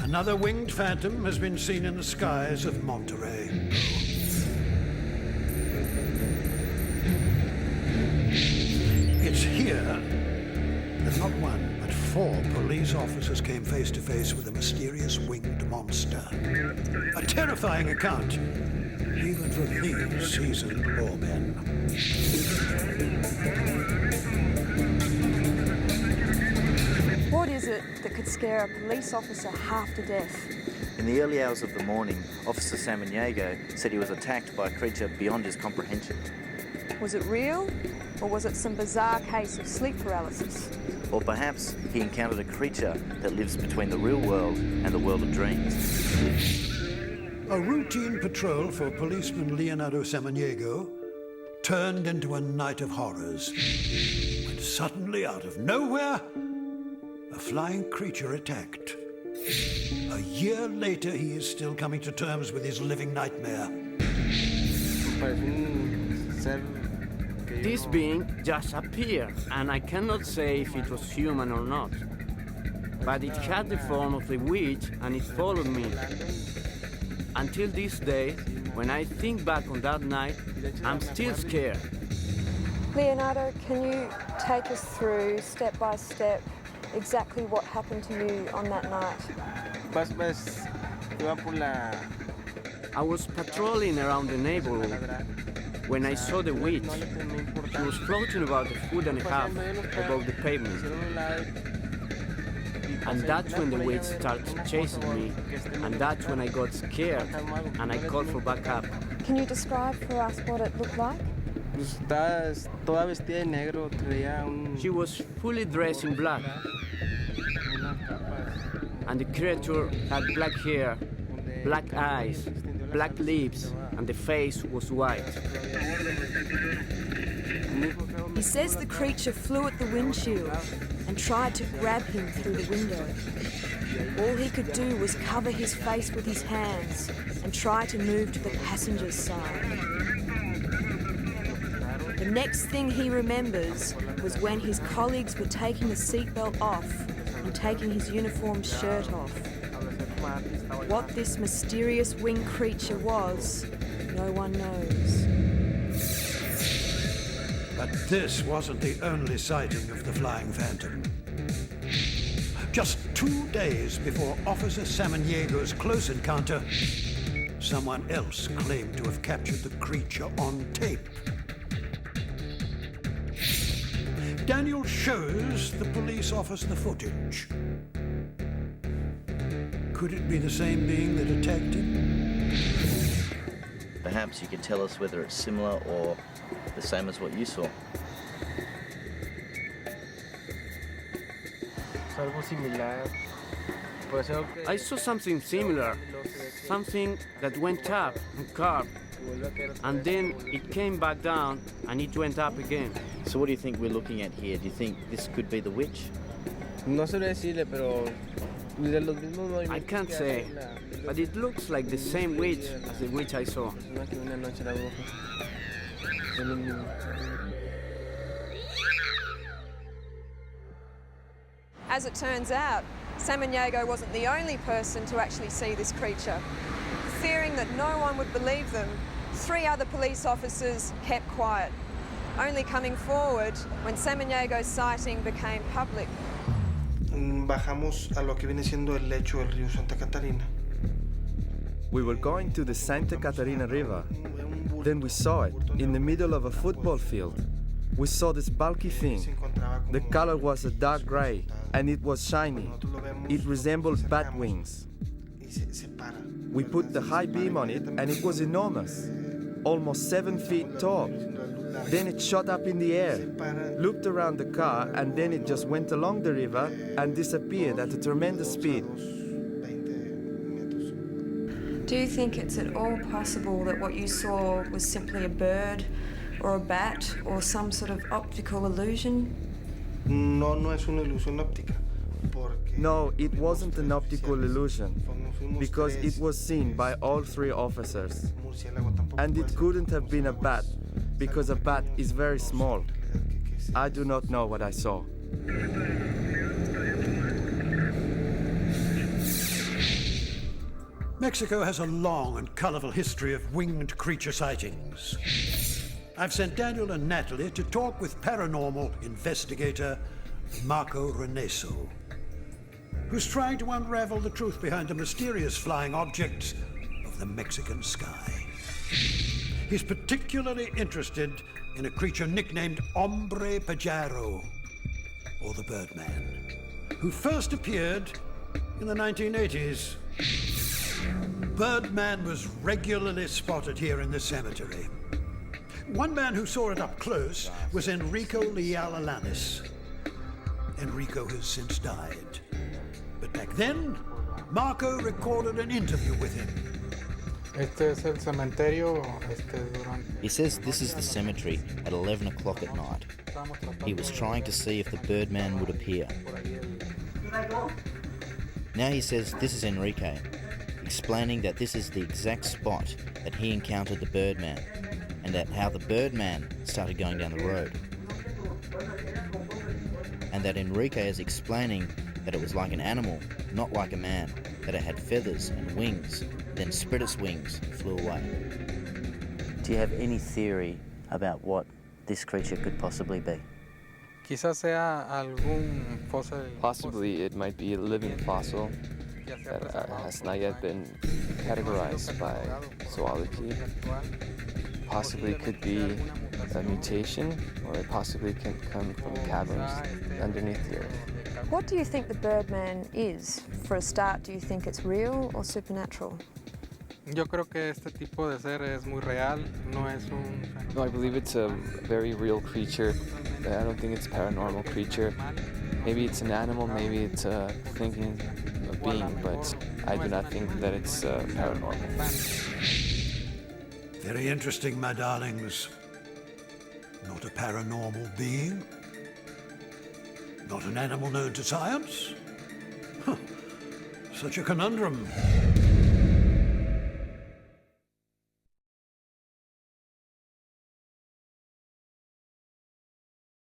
Another winged phantom has been seen in the skies of Monterey. It's here that not one, but 4 police officers came face to face with a mysterious winged monster. A terrifying account, even for these seasoned lawmen. What is it that could scare a police officer half to death? In the early hours of the morning, Officer Samaniego said he was attacked by a creature beyond his comprehension. Was it real, or was it some bizarre case of sleep paralysis? Or perhaps he encountered a creature that lives between the real world and the world of dreams. A routine patrol for policeman Leonardo Samaniego turned into a night of horrors, when suddenly, out of nowhere, a flying creature attacked. A year later, he is still coming to terms with his living nightmare. This being just appeared, and I cannot say if it was human or not. But it had the form of a witch, and it followed me. Until this day, when I think back on that night, I'm still scared. Leonardo, can you take us through, step by step, exactly what happened to you on that night? I was patrolling around the neighborhood when I saw the witch. She was floating about a foot and a half above the pavement. And that's when the witch started chasing me, and that's when I got scared and I called for backup. Can you describe for us what it looked like? She was fully dressed in black, and the creature had black hair, black eyes, black lips, and the face was white. He says the creature flew at the windshield and tried to grab him through the window. All he could do was cover his face with his hands and try to move to the passenger's side. The next thing he remembers was when his colleagues were taking the seatbelt off and taking his uniform shirt off. What this mysterious winged creature was, no one knows. But this wasn't the only sighting of the flying phantom. Just 2 days before Officer Samaniego's close encounter, someone else claimed to have captured the creature on tape. Daniel shows the police officer the footage. Could it be the same being that attacked him? Perhaps you could tell us whether it's similar or the same as what you saw. I saw something similar, something that went up and carved, and then it came back down and it went up again. So what do you think we're looking at here? Do you think this could be the witch? I can't say, but it looks like the same witch as the witch I saw. As it turns out, Samaniego wasn't the only person to actually see this creature. Fearing that no one would believe them, 3 other police officers kept quiet, only coming forward when Samaniego's sighting became public. Bajamos a lo que viene siendo el lecho del río Santa Catarina. We were going to the Santa Catarina River. Then we saw it in the middle of a football field. We saw this bulky thing. The color was a dark gray and it was shiny. It resembled bat wings. We put the high beam on it and it was enormous, almost 7 feet tall. Then it shot up in the air, looped around the car, and then it just went along the river and disappeared at a tremendous speed. Do you think it's at all possible that what you saw was simply a bird or a bat or some sort of optical illusion? No es una ilusión óptica. No, it wasn't an optical illusion, because it was seen by all 3 officers. And it couldn't have been a bat, because a bat is very small. I do not know what I saw. Mexico has a long and colourful history of winged creature sightings. I've sent Daniel and Natalie to talk with paranormal investigator Marco Reneso, who's trying to unravel the truth behind the mysterious flying objects of the Mexican sky. He's particularly interested in a creature nicknamed Hombre Pajero, or the Birdman, who first appeared in the 1980s. Birdman was regularly spotted here in this cemetery. One man who saw it up close was Enrico Leal Alanis. Enrico has since died. But back then, Marco recorded an interview with him. He says this is the cemetery at 11 o'clock at night. He was trying to see if the Birdman would appear. Now he says this is Enrique, explaining that this is the exact spot that he encountered the Birdman, and that how the Birdman started going down the road. And that Enrique is explaining that it was like an animal, not like a man, that it had feathers and wings, then spread its wings and flew away. Do you have any theory about what this creature could possibly be? Possibly it might be a living fossil that has not yet been categorized by zoology. Possibly could be a mutation, or it possibly can come from caverns underneath the earth. What do you think the Birdman is? For a start, do you think it's real or supernatural? No, I believe it's a very real creature. I don't think it's a paranormal creature. Maybe it's an animal, maybe it's a thinking being, but I do not think that it's paranormal. Very interesting, my darlings. Not a paranormal being. Not an animal known to science. Huh. Such a conundrum.